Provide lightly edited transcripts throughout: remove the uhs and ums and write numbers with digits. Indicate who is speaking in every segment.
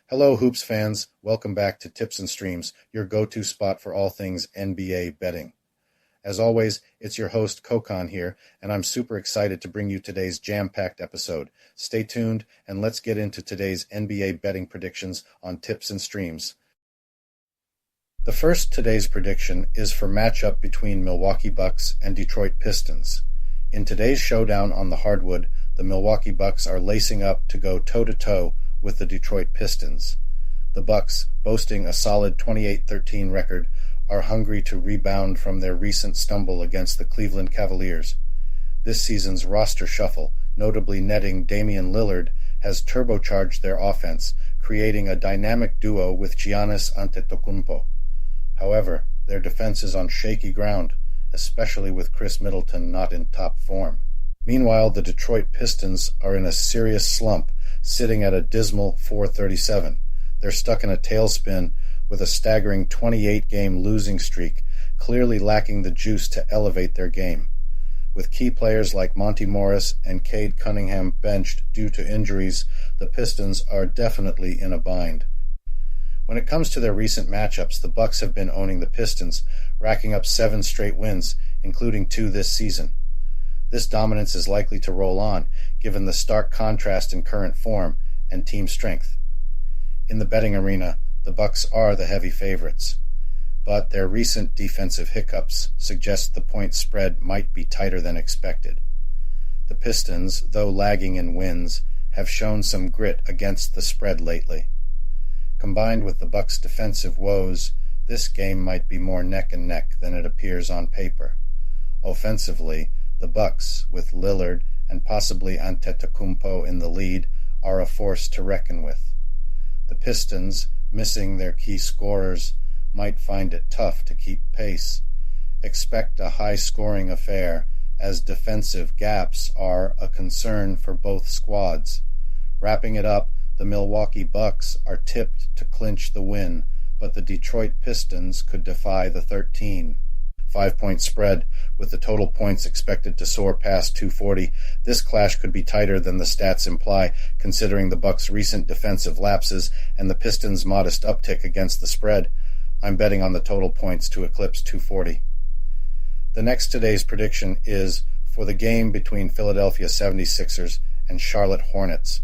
Speaker 1: Hello, Hoops fans. Welcome back to Tips and Streams, your go-to spot for all things NBA betting. As always, it's your host, Kokon here, and I'm super excited to bring you today's jam-packed episode. Stay tuned, and let's get into today's NBA betting predictions on Tips and Streams. The first today's prediction is for matchup between Milwaukee Bucks and Detroit Pistons. In today's showdown on the hardwood, the Milwaukee Bucks are lacing up to go toe-to-toe with the Detroit Pistons. The Bucks, boasting a solid 28-13 record, are hungry to rebound from their recent stumble against the Cleveland Cavaliers. This season's roster shuffle, notably netting Damian Lillard, has turbocharged their offense, creating a dynamic duo with Giannis Antetokounmpo. However, their defense is on shaky ground, especially with Chris Middleton not in top form. Meanwhile, the Detroit Pistons are in a serious slump, sitting at a dismal 437. They're stuck in a tailspin with a staggering 28-game losing streak, clearly lacking the juice to elevate their game. With key players like Monty Morris and Cade Cunningham benched due to injuries, the Pistons are definitely in a bind. When it comes to their recent matchups, the Bucks have been owning the Pistons, racking up 7 straight wins, including 2 this season. This dominance is likely to roll on, given the stark contrast in current form and team strength. In the betting arena, the Bucks are the heavy favorites, but their recent defensive hiccups suggest the point spread might be tighter than expected. The Pistons, though lagging in wins, have shown some grit against the spread lately. Combined with the Bucks' defensive woes, this game might be more neck and neck than it appears on paper. Offensively, the Bucks, with Lillard and possibly Antetokounmpo in the lead, are a force to reckon with. The Pistons, missing their key scorers, might find it tough to keep pace. Expect a high-scoring affair, as defensive gaps are a concern for both squads. Wrapping it up, the Milwaukee Bucks are tipped to clinch the win, but the Detroit Pistons could defy the 13. 5-point spread, with the total points expected to soar past 240. This clash could be tighter than the stats imply, considering the Bucks' recent defensive lapses and the Pistons' modest uptick against the spread. I'm betting on the total points to eclipse 240. The next today's prediction is for the game between Philadelphia 76ers and Charlotte Hornets.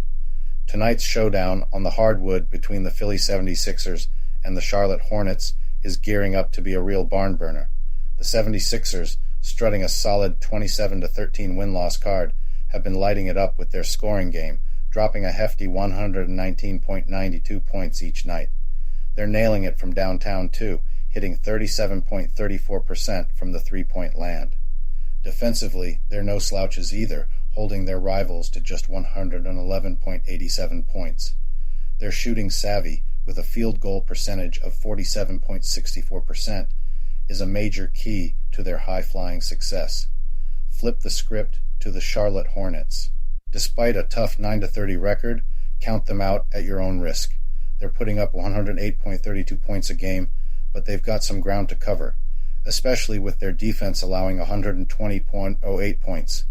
Speaker 1: Tonight's showdown on the hardwood between the Philly 76ers and the Charlotte Hornets is gearing up to be a real barn burner. The 76ers, strutting a solid 27-13 win-loss card, have been lighting it up with their scoring game, dropping a hefty 119.92 points each night. They're nailing it from downtown, too, hitting 37.34% from the three-point land. Defensively, they're no slouches either, holding their rivals to just 111.87 points. They're shooting savvy, with a field goal percentage of 47.64%, is a major key to their high-flying success. Flip the script to the Charlotte Hornets. Despite a tough 9-30 record, count them out at your own risk. They're putting up 108.32 points a game, but they've got some ground to cover, especially with their defense allowing 120.08 points.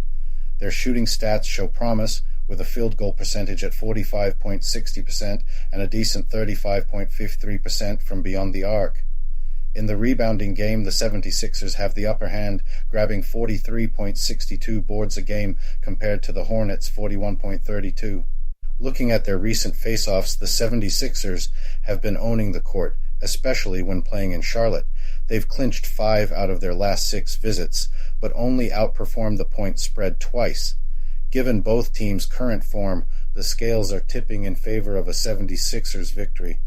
Speaker 1: Their shooting stats show promise, with a field goal percentage at 45.60% and a decent 35.53% from beyond the arc. In the rebounding game, the 76ers have the upper hand, grabbing 43.62 boards a game compared to the Hornets' 41.32. Looking at their recent face-offs, the 76ers have been owning the court, especially when playing in Charlotte. They've clinched 5 out of their last 6 visits, but only outperformed the point spread twice. Given both teams' current form, the scales are tipping in favor of a 76ers victory.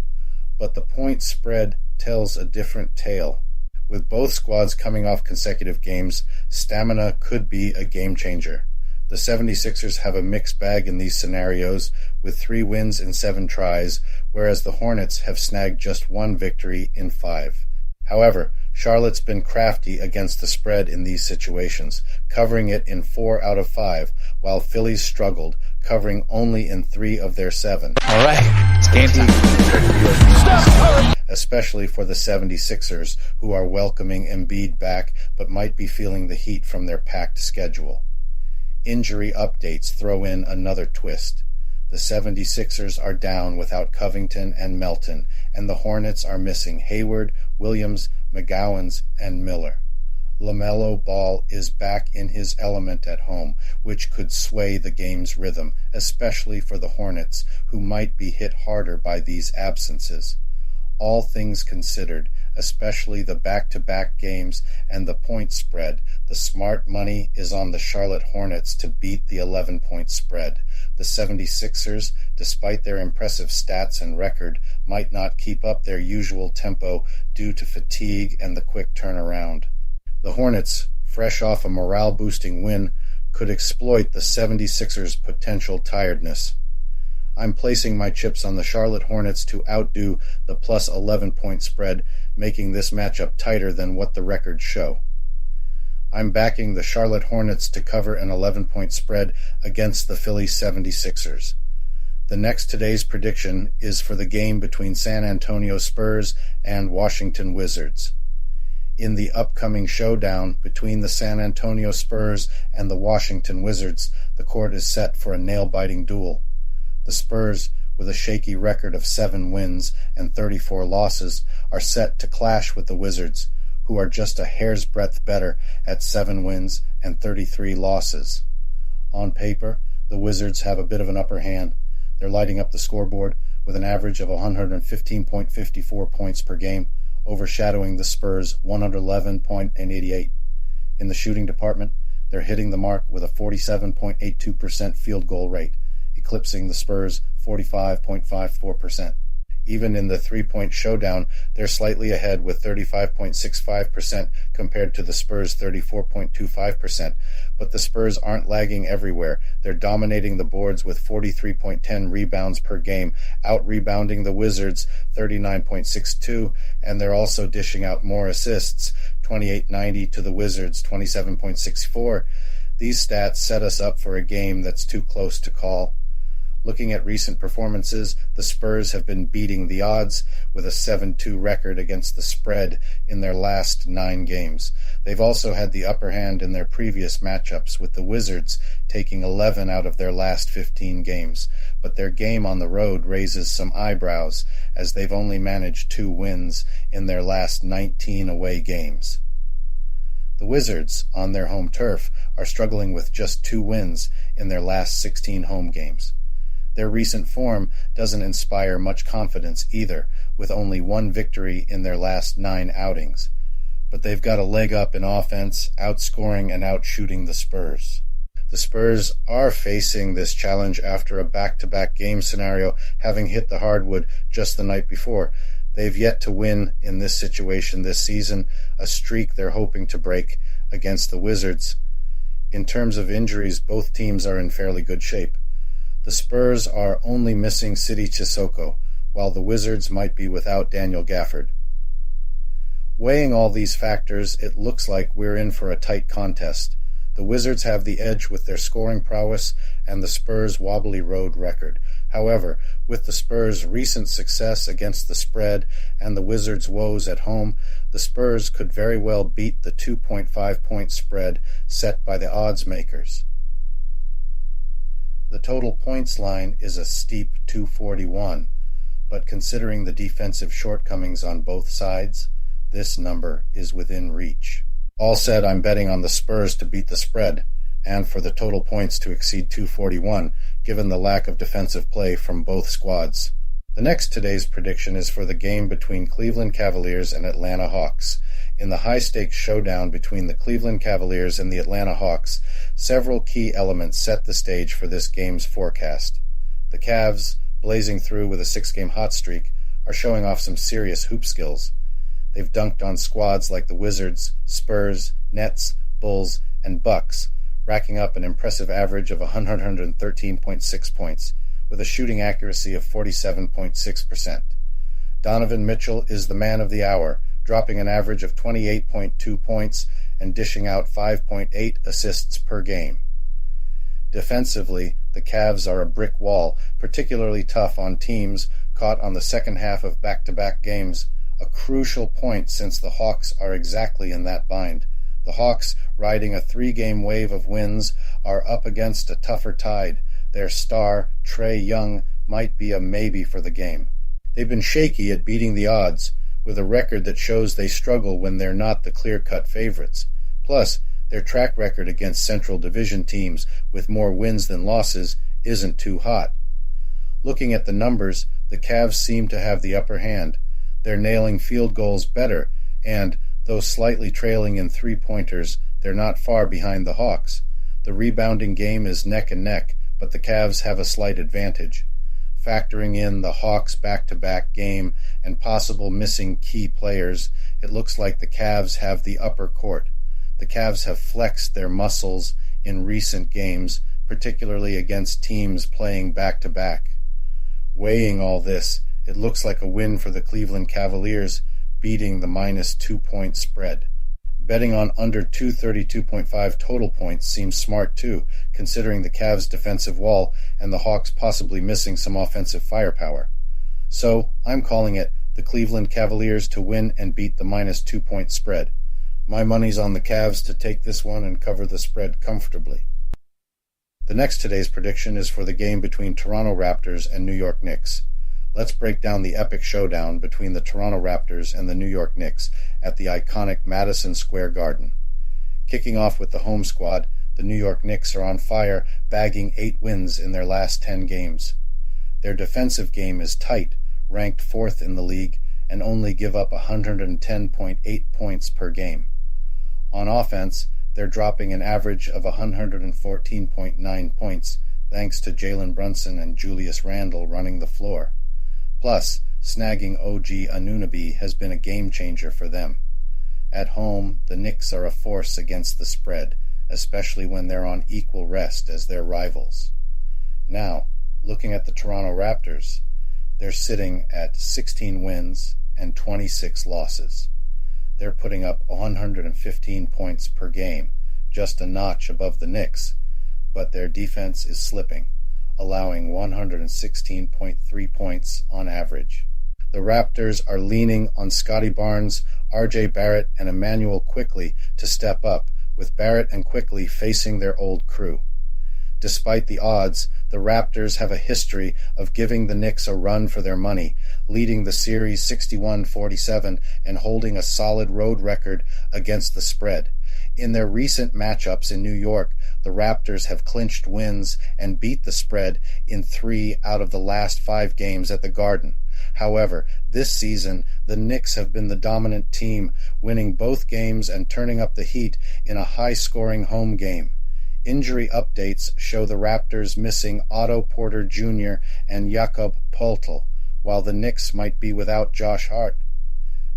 Speaker 1: But the point spread tells a different tale. With both squads coming off consecutive games, stamina could be a game changer. The 76ers have a mixed bag in these scenarios, with 3 wins in 7 tries, whereas the Hornets have snagged just 1 victory in 5. However, Charlotte's been crafty against the spread in these situations, covering it in 4 out of 5, while Philly's struggled, covering only in 3 of their 7.
Speaker 2: All right, it's game time.
Speaker 1: Especially for the 76ers, who are welcoming Embiid back but might be feeling the heat from their packed schedule. Injury updates throw in another twist. The 76ers are down without Covington and Melton, and the Hornets are missing Hayward, Williams, McGowens, and Miller. LaMelo Ball is back in his element at home, which could sway the game's rhythm, especially for the Hornets, who might be hit harder by these absences. All things considered, especially the back-to-back games and the point spread, the smart money is on the Charlotte Hornets to beat the 11-point spread. The 76ers, despite their impressive stats and record, might not keep up their usual tempo due to fatigue and the quick turnaround. The Hornets, fresh off a morale-boosting win, could exploit the 76ers' potential tiredness. I'm placing my chips on the Charlotte Hornets to outdo the plus 11-point spread, making this matchup tighter than what the records show. I'm backing the Charlotte Hornets to cover an 11-point spread against the Philly 76ers. The next today's prediction is for the game between San Antonio Spurs and Washington Wizards. In the upcoming showdown between the San Antonio Spurs and the Washington Wizards, the court is set for a nail-biting duel. The Spurs, with a shaky record of 7 wins and 34 losses, are set to clash with the Wizards, who are just a hair's breadth better at 7 wins and 33 losses. On paper, the Wizards have a bit of an upper hand. They're lighting up the scoreboard with an average of 115.54 points per game, overshadowing the Spurs' 111.88. In the shooting department, they're hitting the mark with a 47.82% field goal rate, eclipsing the Spurs' 45.54%. Even in the three-point showdown, they're slightly ahead with 35.65% compared to the Spurs' 34.25%. But the Spurs aren't lagging everywhere. They're dominating the boards with 43.10 rebounds per game, out-rebounding the Wizards 39.62, and they're also dishing out more assists, 28.90 to the Wizards' 27.64. These stats set us up for a game that's too close to call. Looking at recent performances, the Spurs have been beating the odds with a 7-2 record against the spread in their last 9 games. They've also had the upper hand in their previous matchups, with the Wizards taking 11 out of their last 15 games. But their game on the road raises some eyebrows, as they've only managed 2 wins in their last 19 away games. The Wizards, on their home turf, are struggling with just 2 wins in their last 16 home games. Their recent form doesn't inspire much confidence either, with only 1 victory in their last 9 outings. But they've got a leg up in offense, outscoring and outshooting the Spurs. The Spurs are facing this challenge after a back-to-back game scenario, having hit the hardwood just the night before. They've yet to win in this situation this season, a streak they're hoping to break against the Wizards. In terms of injuries, both teams are in fairly good shape. The Spurs are only missing Sidi Cissoko, while the Wizards might be without Daniel Gafford. Weighing all these factors, it looks like we're in for a tight contest. The Wizards have the edge with their scoring prowess and the Spurs' wobbly road record. However, with the Spurs' recent success against the spread and the Wizards' woes at home, the Spurs could very well beat the 2.5-point spread set by the odds makers. The total points line is a steep 241, but considering the defensive shortcomings on both sides, this number is within reach. All said, I'm betting on the Spurs to beat the spread, and for the total points to exceed 241, given the lack of defensive play from both squads. The next today's prediction is for the game between Cleveland Cavaliers and Atlanta Hawks. In the high-stakes showdown between the Cleveland Cavaliers and the Atlanta Hawks, several key elements set the stage for this game's forecast. The Cavs, blazing through with a 6-game hot streak, are showing off some serious hoop skills. They've dunked on squads like the Wizards, Spurs, Nets, Bulls, and Bucks, racking up an impressive average of 113.6 points, with a shooting accuracy of 47.6%. Donovan Mitchell is the man of the hour, dropping an average of 28.2 points and dishing out 5.8 assists per game. Defensively, the Cavs are a brick wall, particularly tough on teams caught on the second half of back-to-back games, a crucial point since the Hawks are exactly in that bind. The Hawks, riding a 3-game wave of wins, are up against a tougher tide. Their star, Trae Young, might be a maybe for the game. They've been shaky at beating the odds, with a record that shows they struggle when they're not the clear-cut favorites. Plus, their track record against Central Division teams with more wins than losses isn't too hot. Looking at the numbers, the Cavs seem to have the upper hand. They're nailing field goals better, and, though slightly trailing in three-pointers, they're not far behind the Hawks. The rebounding game is neck and neck, but the Cavs have a slight advantage. Factoring in the Hawks' back-to-back game and possible missing key players, it looks like the Cavs have the upper court. The Cavs have flexed their muscles in recent games, particularly against teams playing back-to-back. Weighing all this, it looks like a win for the Cleveland Cavaliers, beating the minus 2-point spread. Betting on under 232.5 total points seems smart too, considering the Cavs' defensive wall and the Hawks possibly missing some offensive firepower. So, I'm calling it the Cleveland Cavaliers to win and beat the minus 2-point spread. My money's on the Cavs to take this one and cover the spread comfortably. The next today's prediction is for the game between Toronto Raptors and New York Knicks. Let's break down the epic showdown between the Toronto Raptors and the New York Knicks at the iconic Madison Square Garden. Kicking off with the home squad, the New York Knicks are on fire, bagging 8 wins in their last 10 games. Their defensive game is tight, ranked 4th in the league, and only give up 110.8 points per game. On offense, they're dropping an average of 114.9 points, thanks to Jalen Brunson and Julius Randle running the floor. Plus, snagging OG Anunoby has been a game-changer for them. At home, the Knicks are a force against the spread, especially when they're on equal rest as their rivals. Now, looking at the Toronto Raptors, they're sitting at 16 wins and 26 losses. They're putting up 115 points per game, just a notch above the Knicks, but their defense is slipping, allowing 116.3 points on average. The Raptors are leaning on Scotty Barnes, R.J. Barrett, and Emmanuel Quickley to step up, with Barrett and Quickley facing their old crew. Despite the odds, the Raptors have a history of giving the Knicks a run for their money, leading the series 61-47 and holding a solid road record against the spread. In their recent matchups in New York, the Raptors have clinched wins and beat the spread in 3 out of the last 5 games at the Garden. However, this season, the Knicks have been the dominant team, winning both games and turning up the heat in a high-scoring home game. Injury updates show the Raptors missing Otto Porter Jr. and Jakob Poeltl, while the Knicks might be without Josh Hart.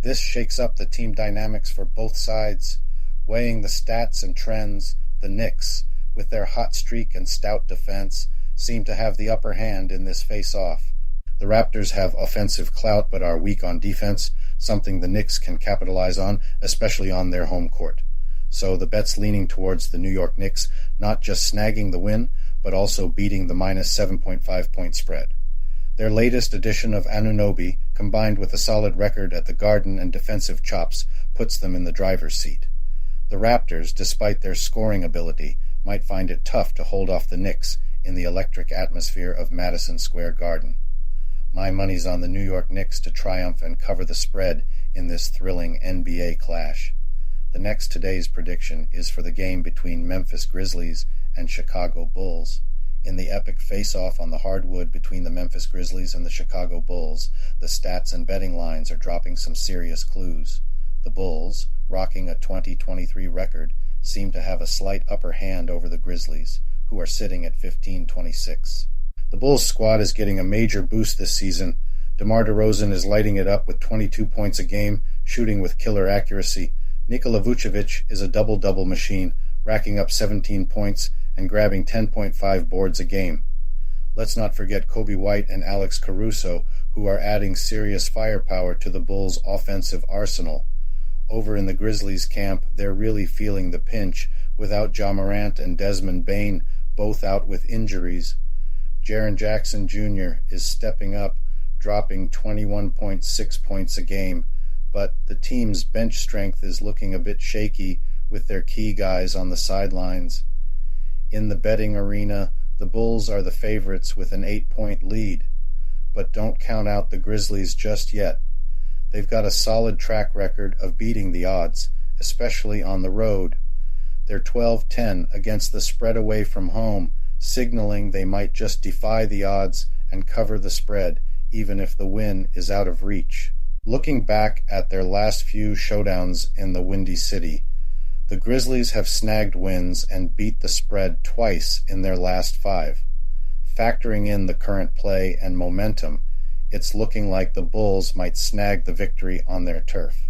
Speaker 1: This shakes up the team dynamics for both sides. Weighing the stats and trends, the Knicks, with their hot streak and stout defense, seem to have the upper hand in this face-off. The Raptors have offensive clout but are weak on defense, something the Knicks can capitalize on, especially on their home court. So the bet's leaning towards the New York Knicks not just snagging the win, but also beating the minus 7.5 point spread. Their latest addition of Anunoby, combined with a solid record at the Garden and defensive chops, puts them in the driver's seat. The Raptors, despite their scoring ability, might find it tough to hold off the Knicks in the electric atmosphere of Madison Square Garden. My money's on the New York Knicks to triumph and cover the spread in this thrilling NBA clash. The next today's prediction is for the game between Memphis Grizzlies and Chicago Bulls. In the epic face-off on the hardwood between the Memphis Grizzlies and the Chicago Bulls, the stats and betting lines are dropping some serious clues. The Bulls, rocking a 20-23 record, seem to have a slight upper hand over the Grizzlies, who are sitting at 15-26. The Bulls squad is getting a major boost this season. DeMar DeRozan is lighting it up with 22 points a game, shooting with killer accuracy. Nikola Vucevic is a double-double machine, racking up 17 points and grabbing 10.5 boards a game. Let's not forget Kobe White and Alex Caruso, who are adding serious firepower to the Bulls' offensive arsenal. Over in the Grizzlies camp, they're really feeling the pinch, without Ja Morant and Desmond Bane both out with injuries. Jaren Jackson Jr. is stepping up, dropping 21.6 points a game, but the team's bench strength is looking a bit shaky with their key guys on the sidelines. In the betting arena, The Bulls are the favorites with an 8-point lead, but don't count out the Grizzlies just yet. They've got a solid track record of beating the odds, especially on the road. They're 12-10 against the spread away from home, signaling they might just defy the odds and cover the spread, even if the win is out of reach. Looking back at their last few showdowns in the Windy City, the Grizzlies have snagged wins and beat the spread twice in their last 5. Factoring in the current play and momentum, it's looking like the Bulls might snag the victory on their turf.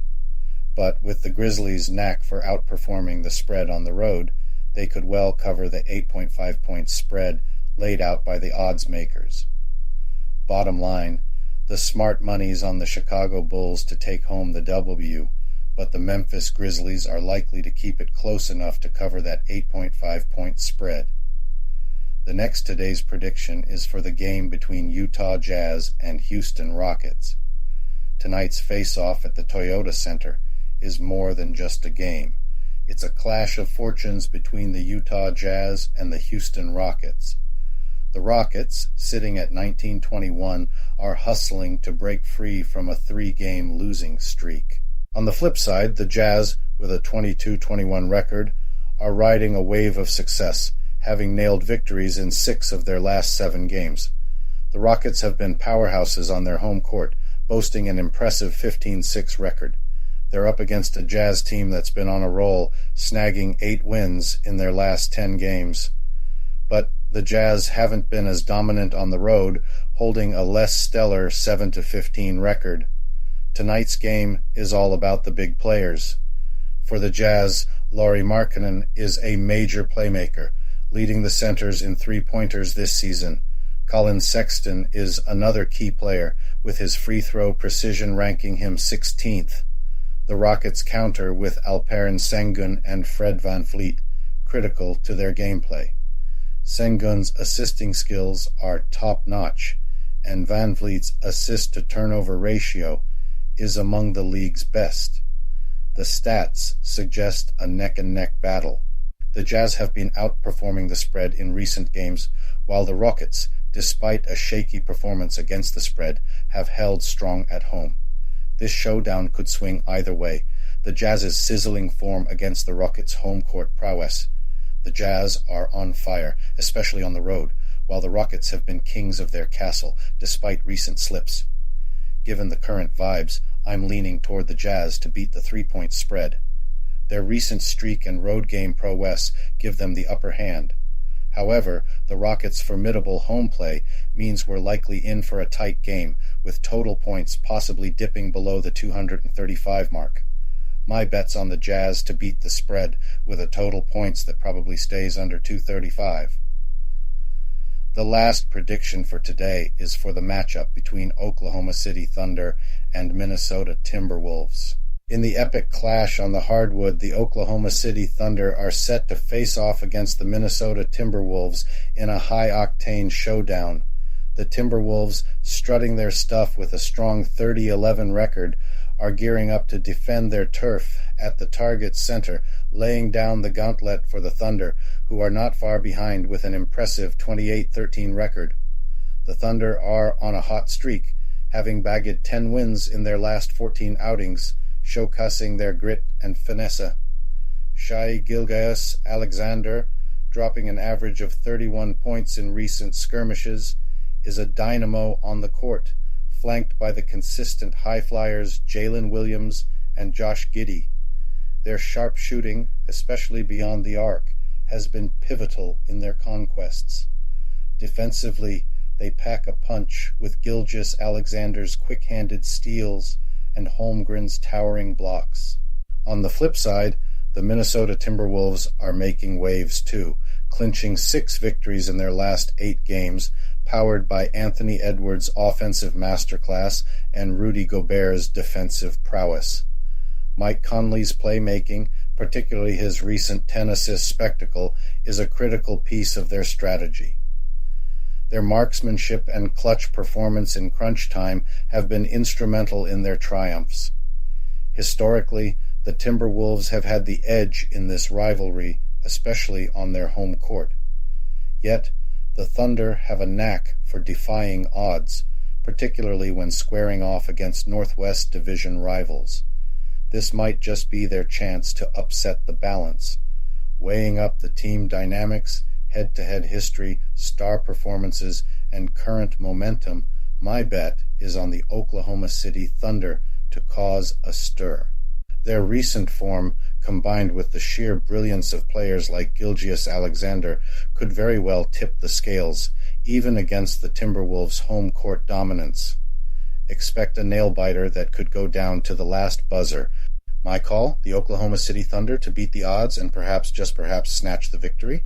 Speaker 1: But with the Grizzlies' knack for outperforming the spread on the road, they could well cover the 8.5-point spread laid out by the odds makers. Bottom line, the smart money's on the Chicago Bulls to take home the W, but the Memphis Grizzlies are likely to keep it close enough to cover that 8.5-point spread. The next today's prediction is for the game between Utah Jazz and Houston Rockets. Tonight's face-off at the Toyota Center is more than just a game. It's a clash of fortunes between the Utah Jazz and the Houston Rockets. The Rockets, sitting at 19-21, are hustling to break free from a 3-game losing streak. On the flip side, the Jazz, with a 22-21 record, are riding a wave of success, having nailed victories in 6 of their last 7 games. The Rockets have been powerhouses on their home court, boasting an impressive 15-6 record. They're up against a Jazz team that's been on a roll, snagging 8 wins in their last 10 games. But the Jazz haven't been as dominant on the road, holding a less stellar 7-15 record. Tonight's game is all about the big players. For the Jazz, Lauri Markkanen is a major playmaker, leading the centers in three-pointers this season. Colin Sexton is another key player, with his free throw precision ranking him 16th. The Rockets counter with Alperen Sengun and Fred VanVleet, critical to their gameplay. Sengun's assisting skills are top-notch, and VanVleet's assist-to-turnover ratio is among the league's best. The stats suggest a neck-and-neck battle. The Jazz have been outperforming the spread in recent games, while the Rockets, despite a shaky performance against the spread, have held strong at home. This showdown could swing either way. The Jazz's sizzling form against the Rockets' home court prowess. The Jazz are on fire, especially on the road, while the Rockets have been kings of their castle, despite recent slips. Given the current vibes, I'm leaning toward the Jazz to beat the 3-point spread. Their recent streak and road game prowess give them the upper hand. However, the Rockets' formidable home play means we're likely in for a tight game, with total points possibly dipping below the 235 mark. My bet's on the Jazz to beat the spread, with a total points that probably stays under 235. The last prediction for today is for the matchup between Oklahoma City Thunder and Minnesota Timberwolves. In the epic clash on the hardwood, the Oklahoma City Thunder are set to face off against the Minnesota Timberwolves in a high-octane showdown. The Timberwolves, strutting their stuff with a strong 30-11 record, are gearing up to defend their turf at the Target Center, laying down the gauntlet for the Thunder, who are not far behind with an impressive 28-13 record. The Thunder are on a hot streak, having bagged 10 wins in their last 14 outings, showcasing their grit and finesse. Shai Gilgeous-Alexander, dropping an average of 31 points in recent skirmishes, is a dynamo on the court, flanked by the consistent high flyers Jalen Williams and Josh Giddey. Their sharp shooting, especially beyond the arc, has been pivotal in their conquests. Defensively, they pack a punch with Gilgeous-Alexander's quick-handed steals and Holmgren's towering blocks. On the flip side, the Minnesota Timberwolves are making waves too, clinching 6 victories in their last 8 games, powered by Anthony Edwards' offensive masterclass and Rudy Gobert's defensive prowess. Mike Conley's playmaking, particularly his recent 10-assist spectacle, is a critical piece of their strategy. Their marksmanship and clutch performance in crunch time have been instrumental in their triumphs. Historically, the Timberwolves have had the edge in this rivalry, especially on their home court. Yet, The Thunder have a knack for defying odds, particularly when squaring off against Northwest Division rivals. This might just be their chance to upset the balance. Weighing up the team dynamics, head-to-head history, star performances, and current momentum, my bet is on the Oklahoma City Thunder to cause a stir. Their recent form, combined with the sheer brilliance of players like Gilgeous-Alexander, could very well tip the scales, even against the Timberwolves' home court dominance. Expect a nail-biter that could go down to the last buzzer. My call, the Oklahoma City Thunder to beat the odds and perhaps, just perhaps, snatch the victory.